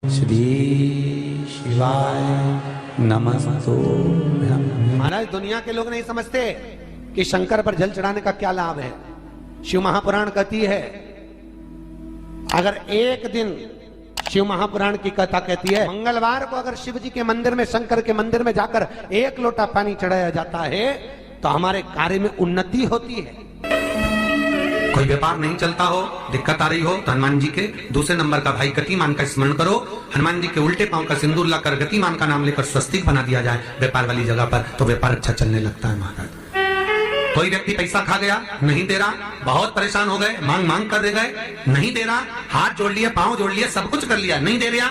श्री शिवाय नमस्तुभ्यं। महाराज, दुनिया के लोग नहीं समझते कि शंकर पर जल चढ़ाने का क्या लाभ है। शिव महापुराण कहती है, अगर एक दिन शिव महापुराण की कथा कहती है, मंगलवार को अगर शिव जी के मंदिर में, शंकर के मंदिर में जाकर एक लोटा पानी चढ़ाया जाता है तो हमारे कार्य में उन्नति होती है। कोई व्यापार नहीं चलता हो, दिक्कत आ रही हो तो हनुमान जी के दूसरे नंबर का भाई गतिमान का स्मरण करो। हनुमान जी के उल्टे पांव का सिंदूर लाकर गतिमान का नाम लेकर स्वस्तिक बना दिया जाए व्यापार वाली जगह पर, तो व्यापार अच्छा चलने लगता है। महाराज, कोई व्यक्ति पैसा खा गया, नहीं दे रहा, बहुत परेशान हो गए, मांग मांग कर दे गए, नहीं दे रहा, हाथ जोड़ लिया, पांव जोड़ लिया, सब कुछ कर लिया, नहीं दे रहा,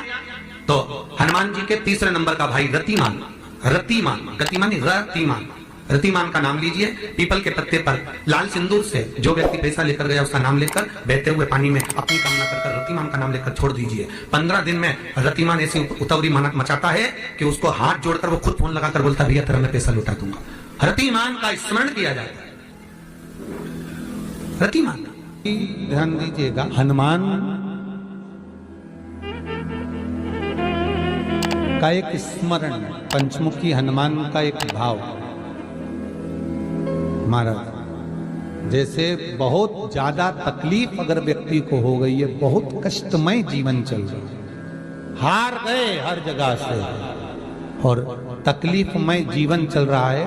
तो हनुमान जी के तीसरे नंबर का भाई रतिमान, रतिमान, गतिमान रतिमान, रतिमान का नाम लीजिए। पीपल के पत्ते पर लाल सिंदूर से जो व्यक्ति पैसा लेकर गया उसका नाम लेकर बहते हुए पानी में अपनी कामना कर रतिमान का नाम लेकर छोड़ दीजिए। 15 दिन में रतिमान ऐसी उतवरी मचाता है कि उसको हाथ जोड़कर वो खुद फोन लगाकर बोलता है, भैया तेरा मैं पैसा लौटा दूंगा। रतिमान का स्मरण किया जाता है। रतिमान, ध्यान दीजिएगा, हनुमान का एक स्मरण, पंचमुखी हनुमान का एक भाव। महाराज, जैसे बहुत ज्यादा तकलीफ अगर व्यक्ति को हो गई है, बहुत कष्टमय जीवन चल रहा है, हार गए हर जगह से और तकलीफमय जीवन चल रहा है,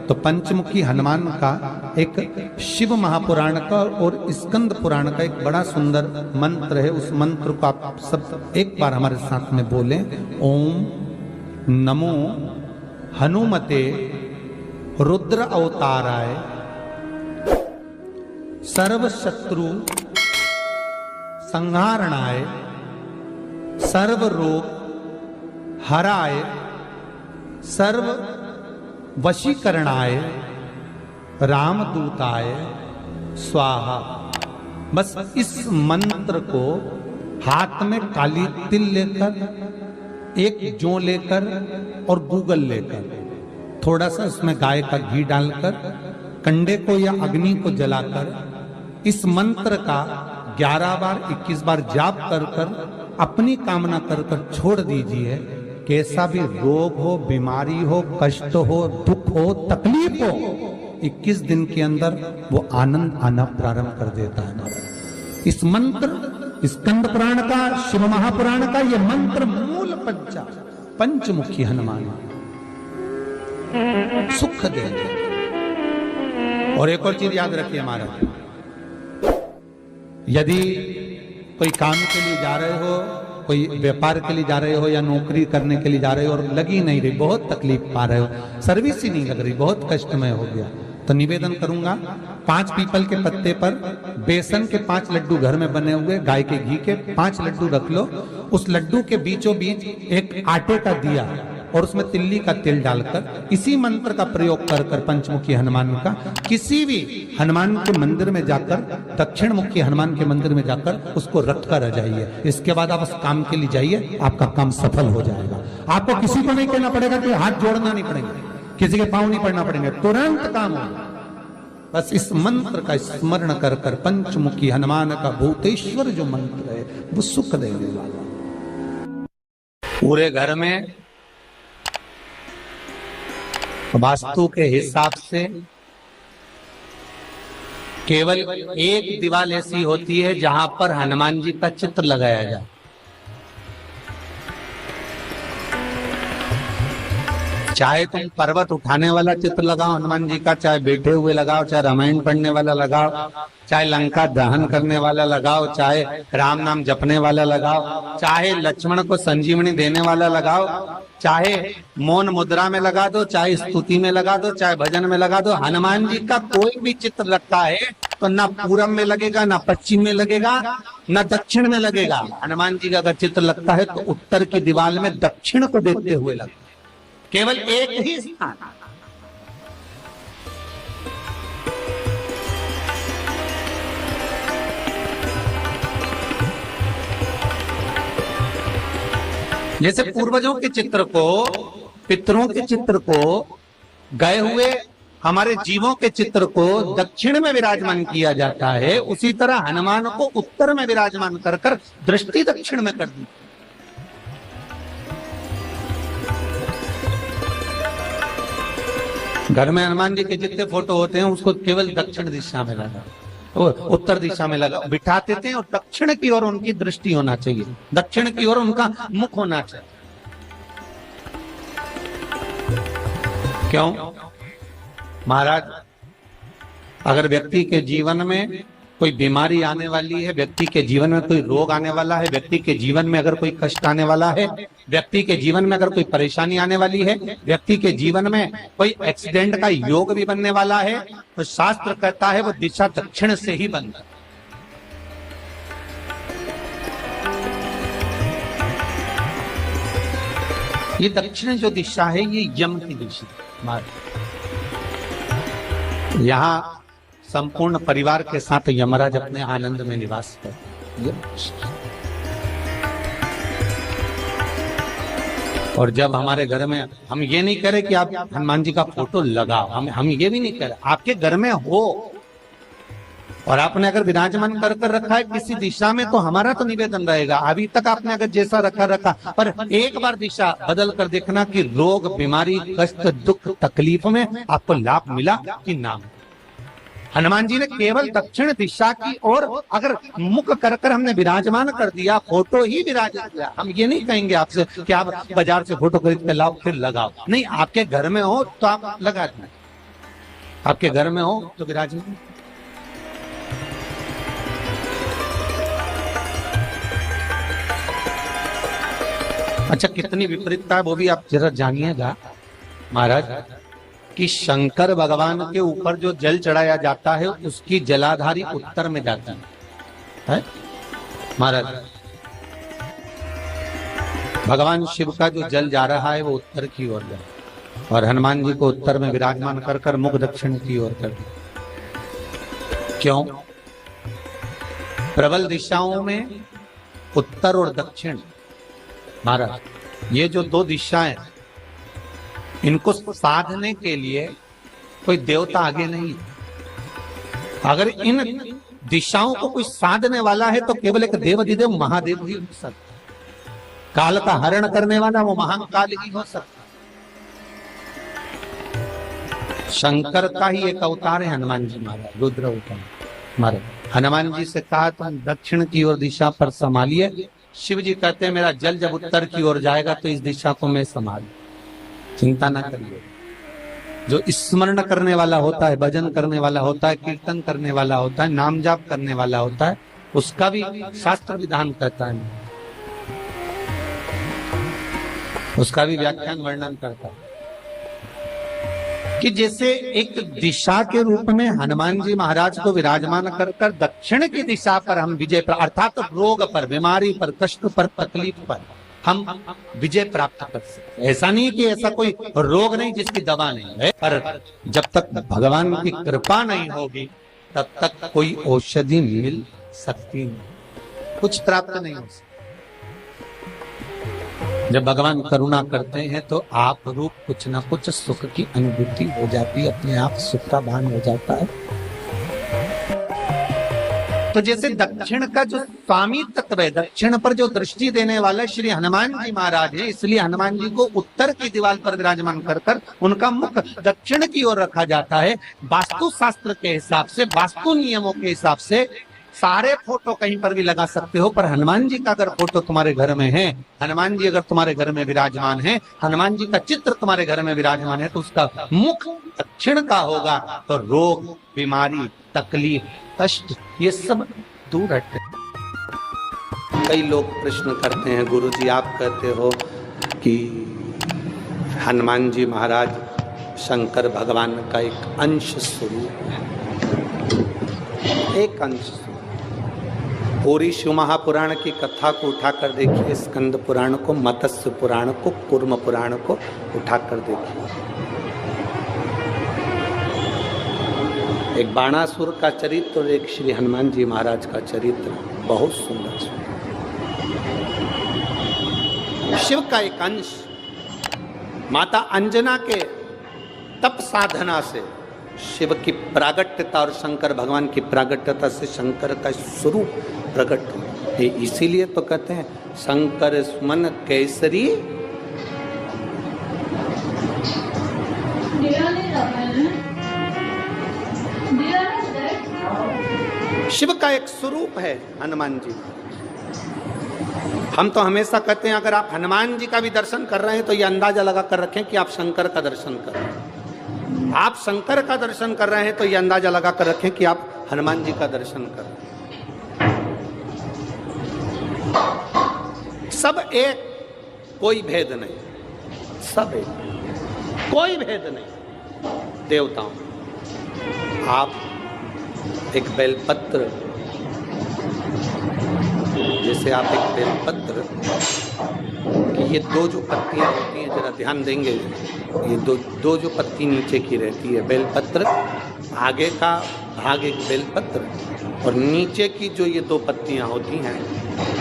तो पंचमुखी हनुमान का एक शिव महापुराण का और स्कंद पुराण का एक बड़ा सुंदर मंत्र है। उस मंत्र को आप सब एक बार हमारे साथ में बोलें। ओम नमो हनुमते रुद्र अवताराय सर्व शत्रु संहारणाय सर्व रोग हराय सर्व वशीकरणाय रामदूताय स्वाहा। बस इस मंत्र को हाथ में काली तिल लेकर, एक जौ लेकर और गूगल लेकर, थोड़ा सा उसमें गाय का घी डालकर, कंडे को या अग्नि को जलाकर इस मंत्र का 11 बार 21 बार जाप कर कर अपनी कामना कर कर छोड़ दीजिए। कैसा भी रोग हो, बीमारी हो, कष्ट हो, दुख हो, तकलीफ हो, 21 दिन के अंदर वो आनंद आना प्रारंभ कर देता है। इस मंत्र, स्कंद पुराण का, शिव महापुराण का ये मंत्र मूल पंचमुखी हनुमान सुख दे। और एक और चीज याद रखिए महाराज, यदि कोई काम के लिए जा रहे हो, कोई व्यापार के लिए जा रहे हो या नौकरी करने के लिए जा रहे हो और लगी नहीं रही, बहुत तकलीफ पा रहे हो, सर्विस ही नहीं लग रही, बहुत कष्टमय हो गया, तो निवेदन करूंगा 5 पीपल के पत्ते पर बेसन के 5 लड्डू घर में बने हुए, गाय के घी के 5 लड्डू रख लो। उस लड्डू के बीचों बीच एक आटे का दिया और उसमें तिल्ली का तेल डालकर इसी मंत्र का प्रयोग कर कर पंचमुखी हनुमान का किसी भी हनुमान के मंदिर में जाकर, दक्षिण मुखी हनुमान के मंदिर में जाकर उसको रख कर आ जाइए। इसके बाद आप उस काम के लिए जाइए, आपका काम सफल हो जाएगा। आपको किसी को नहीं कहना पड़ेगा कि हाथ जोड़ना नहीं पड़ेगा, किसी के पांव नहीं पड़ना पड़ेंगे, तुरंत काम होगा। बस इस मंत्र का स्मरण कर कर पंचमुखी हनुमान का भूतेश्वर जो मंत्र है वो सुख देने वाला। पूरे घर में वास्तु के हिसाब से केवल एक दीवार ऐसी होती है जहां पर हनुमान जी का चित्र लगाया जाए। चाहे तुम पर्वत उठाने वाला चित्र लगाओ हनुमान जी का, चाहे बैठे हुए लगाओ, चाहे रामायण पढ़ने वाला लगाओ, चाहे लंका दहन करने वाला लगाओ, चाहे राम नाम जपने वाला लगाओ, चाहे लक्ष्मण को संजीवनी देने वाला लगाओ, चाहे मौन मुद्रा में लगा दो, चाहे स्तुति में लगा दो, चाहे भजन में लगा दो। हनुमान जी का कोई भी चित्र लगता है तो ना पूरब में लगेगा, ना पश्चिम में लगेगा, ना दक्षिण में लगेगा। हनुमान जी का अगर चित्र लगता है तो उत्तर की दीवार में दक्षिण को देखते हुए लगता है, केवल एक ही स्थान। जैसे पूर्वजों के चित्र को, पितरों के चित्र को, गए हुए हमारे जीवों के चित्र को दक्षिण में विराजमान किया जाता है, उसी तरह हनुमान को उत्तर में विराजमान कर कर दृष्टि दक्षिण में कर दी। घर में हनुमान जी के जितने फोटो होते हैं उसको केवल दक्षिण दिशा में लगा, वो उत्तर दिशा में लगा बिठाते थे, और दक्षिण की ओर उनकी दृष्टि होना चाहिए, दक्षिण की ओर उनका मुख होना चाहिए। क्यों? महाराज, अगर व्यक्ति के जीवन में कोई बीमारी आने वाली है, व्यक्ति के जीवन में कोई रोग आने वाला है, व्यक्ति के जीवन में अगर कोई कष्ट आने वाला है, व्यक्ति के जीवन में अगर कोई परेशानी आने वाली है, व्यक्ति के जीवन में कोई एक्सीडेंट का योग भी बनने वाला है, तो शास्त्र कहता है वो दिशा दक्षिण से ही बनता है। ये दक्षिण जो दिशा है ये यम की दिशा। यहाँ संपूर्ण परिवार के साथ यमराज अपने आनंद में निवास करते। और जब हमारे घर में, हम ये नहीं कह रहे कि आप हनुमान जी का फोटो लगाओ, हम ये भी नहीं कह रहे, आपके घर में हो और आपने अगर विराजमान कर रखा है किसी दिशा में, तो हमारा तो निवेदन रहेगा, अभी तक आपने अगर जैसा रखा, पर एक बार दिशा बदल कर देखना कि रोग, बीमारी, कष्ट, दुख, तकलीफ में आपको लाभ मिला कि ना। हनुमान जी ने केवल दक्षिण दिशा की ओर अगर मुख कर कर हमने विराजमान कर दिया, फोटो ही विराजित किया। हम ये नहीं कहेंगे आपसे कि आप बाजार से फोटो खरीद के लाओ फिर लगाओ, नहीं, आपके घर में हो तो आप लगा दें, आपके घर में हो तो विराजमान। अच्छा, कितनी विपरीतता है वो भी आप जरा जानिएगा महाराज, कि शंकर भगवान के ऊपर जो जल चढ़ाया जाता है उसकी जलाधारी उत्तर में जाती है महाराज। भगवान शिव का जो जल जा रहा है वो उत्तर की ओर जा, और हनुमान जी को उत्तर में विराजमान कर कर मुख दक्षिण की ओर कर दिया। क्यों? प्रबल दिशाओं में उत्तर और दक्षिण महाराज, ये जो दो दिशाएं, इनको साधने के लिए कोई देवता आगे नहीं। अगर इन दिशाओं को कोई साधने वाला है तो केवल एक देवाधिदेव महादेव ही हो सकता। काल का हरण करने वाला वो महाकाल ही हो सकता। शंकर का ही एक अवतार है हनुमान जी महाराज, रुद्र अवतार महाराज। हनुमान जी से कहा तुम दक्षिण की ओर दिशा पर संभालिए। शिव जी कहते हैं मेरा जल जब उत्तर की ओर जाएगा तो इस दिशा को मैं संभालू, चिंता ना करिए। जो स्मरण करने वाला होता है, भजन करने वाला होता है, कीर्तन करने वाला होता है, नाम जाप करने वाला होता है, उसका भी शास्त्र विधान कहता है, उसका भी व्याख्यान वर्णन करता है कि जैसे एक दिशा के रूप में हनुमान जी महाराज को विराजमान कर कर दक्षिण की दिशा पर हम विजय, अर्थात रोग पर, बीमारी पर, कष्ट पर, तकलीफ पर हम विजय प्राप्त कर सकते। ऐसा नहीं कि ऐसा कोई रोग नहीं जिसकी दवा नहीं है, पर जब तक भगवान की कृपा नहीं होगी तब तक कोई औषधि मिल सकती नहीं, कुछ प्राप्त नहीं हो सकता। जब भगवान करुणा करते हैं तो आप रूप कुछ ना कुछ सुख की अनुभूति हो जाती है, अपने आप सुख का भान हो जाता है। तो जैसे दक्षिण का जो स्वामी तत्व है, दक्षिण पर जो दृष्टि देने वाले श्री हनुमान जी महाराज है, इसलिए हनुमान जी को उत्तर की दीवार पर विराजमान कर कर उनका मुख दक्षिण की ओर रखा जाता है। वास्तु शास्त्र के हिसाब से, वास्तु नियमों के हिसाब से सारे फोटो कहीं पर भी लगा सकते हो, पर हनुमान जी का अगर फोटो तुम्हारे घर में है, हनुमान जी अगर तुम्हारे घर में विराजमान है, हनुमान जी का चित्र तुम्हारे घर में विराजमान है, तो उसका मुख दक्षिण का होगा, तो रोग, बीमारी, तकलीफ, कष्ट ये सब दूर हटते। कई लोग प्रश्न करते हैं, गुरुजी आप कहते हो कि हनुमान जी महाराज शंकर भगवान का एक अंश स्वरूप है, एक अंश। पूरी शिव महापुराण की कथा को उठाकर देखिए, स्कंद पुराण को, मत्स्य पुराण को, कूर्म पुराण को उठाकर देखिए। एक बाणासुर का चरित्र और एक श्री हनुमान जी महाराज का चरित्र बहुत सुंदर। शिव का एक अंश माता अंजना के तप साधना से शिव की प्रागट्यता और शंकर भगवान की प्रागट्यता से शंकर का स्वरूप प्रकट हो। इसीलिए तो कहते हैं शंकर सुमन केसरी। शिव का एक स्वरूप है हनुमान जी। हम तो हमेशा कहते हैं अगर आप हनुमान जी का भी दर्शन कर रहे हैं तो ये अंदाजा लगा कर रखें कि आप शंकर का दर्शन कर रहे हैं। आप शंकर का दर्शन कर रहे हैं तो ये अंदाजा लगा कर रखें कि आप हनुमान जी का दर्शन कर रहे हैं। सब एक, कोई भेद नहीं, सब एक, कोई भेद नहीं। देवताओं, आप एक बेलपत्र, जैसे आप एक बेलपत्र कि ये दो जो पत्तियां होती हैं, जरा ध्यान देंगे, ये दो जो पत्ती नीचे की रहती है बेलपत्र, आगे का भाग एक बेलपत्र और नीचे की जो ये दो पत्तियां होती हैं,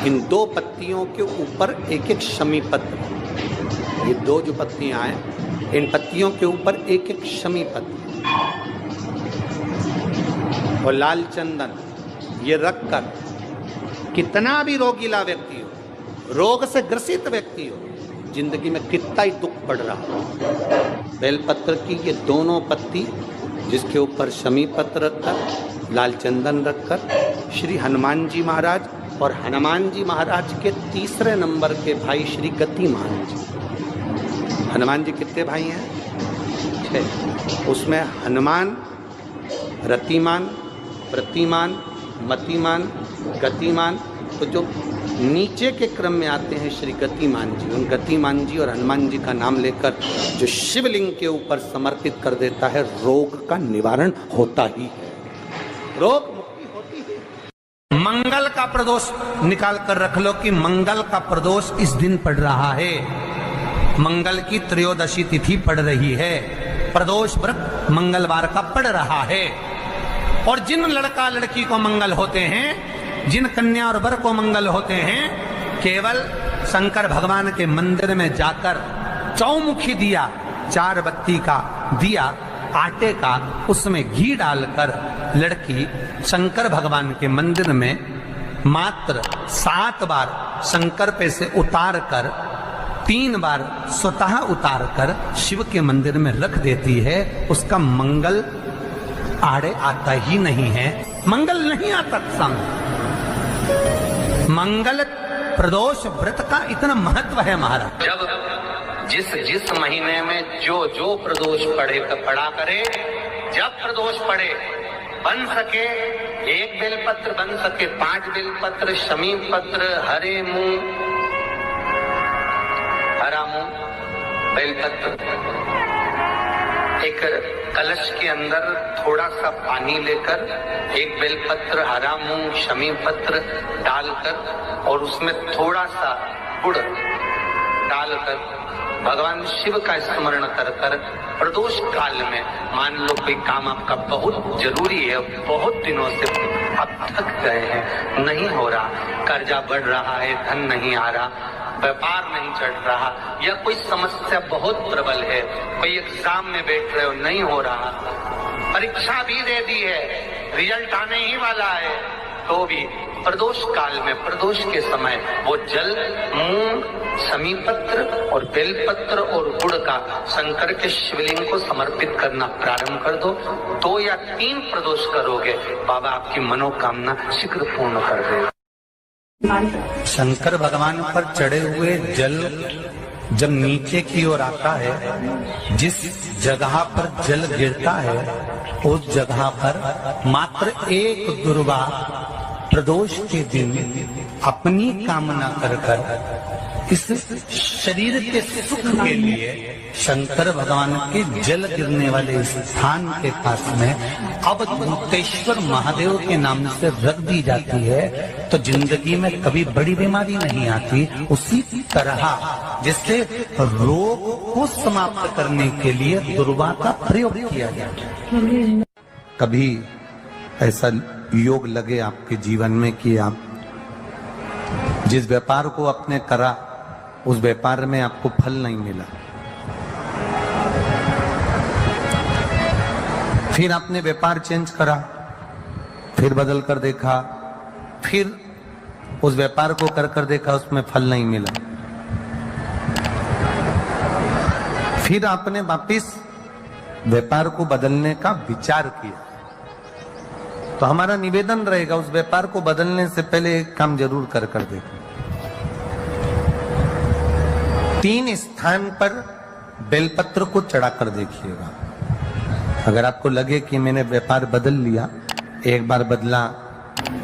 इन दो पत्तियों के ऊपर एक एक शमी पत्र, ये दो जो पत्तियां हैं इन पत्तियों के ऊपर एक एक शमी पत्र और लाल चंदन ये रखकर कितना भी रोगीला व्यक्ति हो, रोग से ग्रसित व्यक्ति हो, जिंदगी में कितना ही दुख पड़ रहा हो, बेलपत्र की ये दोनों पत्ती जिसके ऊपर शमी पत्र रखकर, लाल चंदन रखकर श्री हनुमान जी महाराज और हनुमान जी महाराज के तीसरे नंबर के भाई श्री गतिमान जी। हनुमान जी कितने भाई हैं? 6। उसमें हनुमान, रतिमान, प्रतिमान, मतिमान, गतिमान, तो जो नीचे के क्रम में आते हैं श्री गतिमान जी, उन गतिमान जी और हनुमान जी का नाम लेकर जो शिवलिंग के ऊपर समर्पित कर देता है, रोग का निवारण होता ही है, रोग मुक्ति होती है। मंगल का प्रदोष निकाल कर रख लो कि मंगल का प्रदोष इस दिन पड़ रहा है, मंगल की त्रयोदशी तिथि पड़ रही है, प्रदोष व्रत मंगलवार का पड़ रहा है। और जिन लड़का लड़की को मंगल होते हैं, जिन कन्या और वर को मंगल होते हैं, केवल शंकर भगवान के मंदिर में जाकर चौमुखी दिया, 4 बत्ती का दिया आटे का, उसमें घी डालकर लड़की शंकर भगवान के मंदिर में मात्र 7 बार शंकर पे से उतार कर 3 बार स्वतः उतार कर शिव के मंदिर में रख देती है, उसका मंगल आड़े आता ही नहीं है, मंगल नहीं आता सामने। मंगल प्रदोष व्रत का इतना महत्व है महाराज। जब जिस महीने में जो प्रदोष पड़ा करे, जब प्रदोष पड़े, बन सके 1 बेलपत्र, बन सके 5 बेलपत्र, शमी पत्र, हरे मुंह, हरा मुंह, बेलपत्र, एक कलश के अंदर थोड़ा सा पानी लेकर 1 बेलपत्र, हरा मूंग, शमी पत्र डालकर और उसमें थोड़ा सा गुड़ डालकर भगवान शिव का स्मरण कर कर प्रदोष काल में, मान लो कोई काम आपका बहुत जरूरी है, बहुत दिनों से अब थक गए हैं, नहीं हो रहा, कर्जा बढ़ रहा है, धन नहीं आ रहा, व्यापार नहीं चढ़ रहा, या कोई समस्या बहुत प्रबल है, कोई एग्जाम में बैठ रहे हो नहीं हो रहा, परीक्षा भी दे दी है, रिजल्ट आने ही वाला है, तो भी प्रदोष काल में, प्रदोष के समय वो जल, मूंग, शमी पत्र और बेलपत्र और गुड़ का शंकर के शिवलिंग को समर्पित करना प्रारंभ कर दो। 2 या 3 प्रदोष करोगे, बाबा आपकी मनोकामना शीघ्र पूर्ण कर देगा। शंकर भगवान पर चढ़े हुए जल जब नीचे की ओर आता है, जिस जगह पर जल गिरता है उस जगह पर मात्र एक दुर्गा प्रदोष के दिन अपनी कामना कर कर इस शरीर के सुख के लिए शंकर भगवान के जल गिरने वाले स्थान के पास में अवधूतेश्वर महादेव के नाम से रख दी जाती है, तो जिंदगी में कभी बड़ी बीमारी नहीं आती। उसी तरह जिससे रोग को समाप्त करने के लिए दुर्गा का प्रयोग किया जाता है। कभी ऐसा योग लगे आपके जीवन में कि आप जिस व्यापार को आपने करा उस व्यापार में आपको फल नहीं मिला, फिर आपने व्यापार चेंज करा, फिर बदल कर देखा, फिर उस व्यापार को कर देखा, उसमें फल नहीं मिला, फिर आपने वापिस व्यापार को बदलने का विचार किया, तो हमारा निवेदन रहेगा उस व्यापार को बदलने से पहले एक काम जरूर कर देखो। 3 स्थान पर बेलपत्र को चढ़ाकर देखिएगा। अगर आपको लगे कि मैंने व्यापार बदल लिया, एक बार बदला,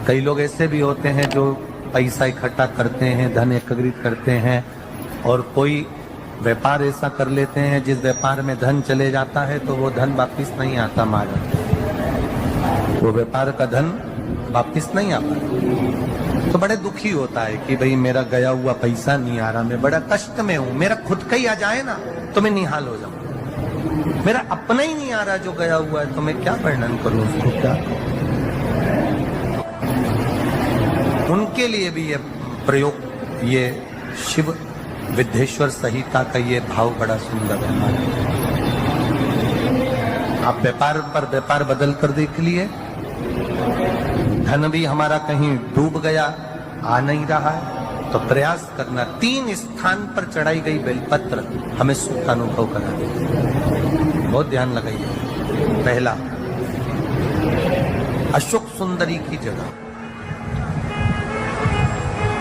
कई लोग ऐसे भी होते हैं जो पैसा इकट्ठा करते हैं, धन एकत्रित करते हैं और कोई व्यापार ऐसा कर लेते हैं जिस व्यापार में धन चले जाता है तो वो धन वापिस नहीं आता महाराज, वो व्यापार का धन वापिस नहीं आता। तो बड़े दुखी होता है कि भाई मेरा गया हुआ पैसा नहीं आ रहा, मैं बड़ा कष्ट में हूं, मेरा खुद का ही आ जाए ना तो मैं निहाल हो जाऊं, मेरा अपना ही नहीं आ रहा जो गया हुआ है तो मैं क्या वर्णन करूं उसको, क्या उनके लिए भी ये प्रयोग, ये शिव विद्येश्वर संहिता का ये भाव बड़ा सुंदर है हमारे। आप व्यापार पर व्यापार बदल कर देख लिए, धन भी हमारा कहीं डूब गया, आ नहीं रहा है, तो प्रयास करना 3 स्थान पर चढ़ाई गई बेलपत्र हमें सुख का अनुभव करा देगी। बहुत ध्यान लगाइए। पहला, अशोक सुंदरी की जगह।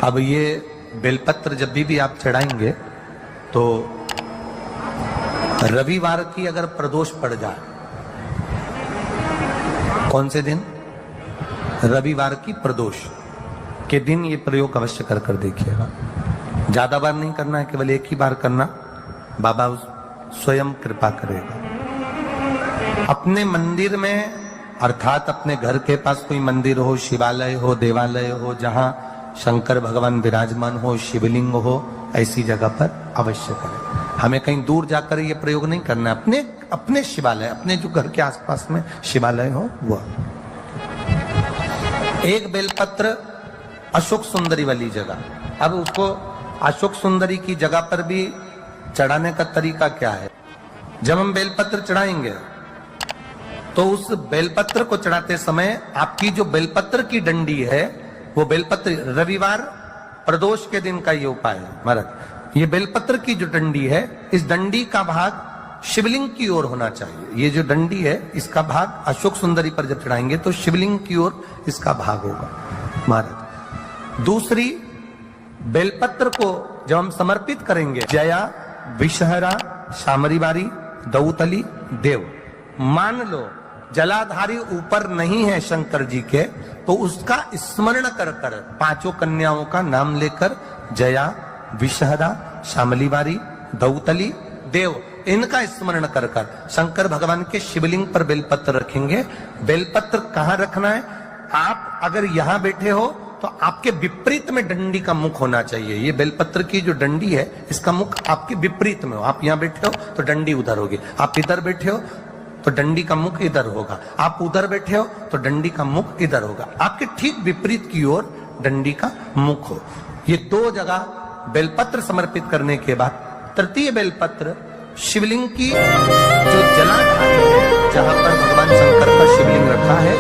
अब ये बेलपत्र जब भी आप चढ़ाएंगे तो रविवार की अगर प्रदोष पड़ जाए, कौन से दिन? रविवार की प्रदोष के दिन ये प्रयोग अवश्य कर देखिएगा। ज्यादा बार नहीं करना है, केवल एक ही बार करना, बाबा स्वयं कृपा करेगा। अपने मंदिर में, अर्थात अपने घर के पास कोई मंदिर हो, शिवालय हो, देवालय हो, जहां शंकर भगवान विराजमान हो, शिवलिंग हो, ऐसी जगह पर अवश्य करें। हमें कहीं दूर जाकर ये प्रयोग नहीं करना, अपने शिवालय, अपने जो घर के आसपास में शिवालय हो वो। एक बेलपत्र अशोक सुंदरी वाली जगह। अब उसको अशोक सुंदरी की जगह पर भी चढ़ाने का तरीका क्या है? जब हम बेलपत्र चढ़ाएंगे तो उस बेलपत्र को चढ़ाते समय आपकी जो बेलपत्र की डंडी है, वो बेलपत्र, रविवार प्रदोष के दिन का ये उपाय है महाराज। ये बेलपत्र की जो डंडी है, इस डंडी का भाग शिवलिंग की ओर होना चाहिए। ये जो डंडी है, इसका भाग अशोक सुंदरी पर जब चढ़ाएंगे तो शिवलिंग की ओर इसका भाग होगा महाराज। दूसरी, बेलपत्र को जब हम समर्पित करेंगे, जया, विषहरा, शामरीवारी, दौतली, देव, मान लो जलाधारी ऊपर नहीं है शंकर जी के, तो उसका स्मरण कर 5 कन्याओं का नाम लेकर जया, विषहरा, शामलीवारी, दौतली, देव, इनका स्मरण कर शंकर भगवान के शिवलिंग पर बेलपत्र रखेंगे। बेलपत्र कहां रखना है? आप अगर यहां बैठे हो तो आपके विपरीत में डंडी का मुख होना चाहिए। ये बेलपत्र की जो डंडी है, इसका मुख आपके विपरीत में हो। आप यहां बैठे हो तो डंडी उधर होगी, आप इधर बैठे हो तो डंडी का मुख इधर होगा, आप उधर बैठे हो तो डंडी का मुख इधर होगा, आपके ठीक विपरीत की ओर डंडी का मुख हो। ये 2 जगह बेलपत्र समर्पित करने के बाद तृतीय बेलपत्र शिवलिंग की जो जलाधार है, जहां पर भगवान शंकर का शिवलिंग रखा है,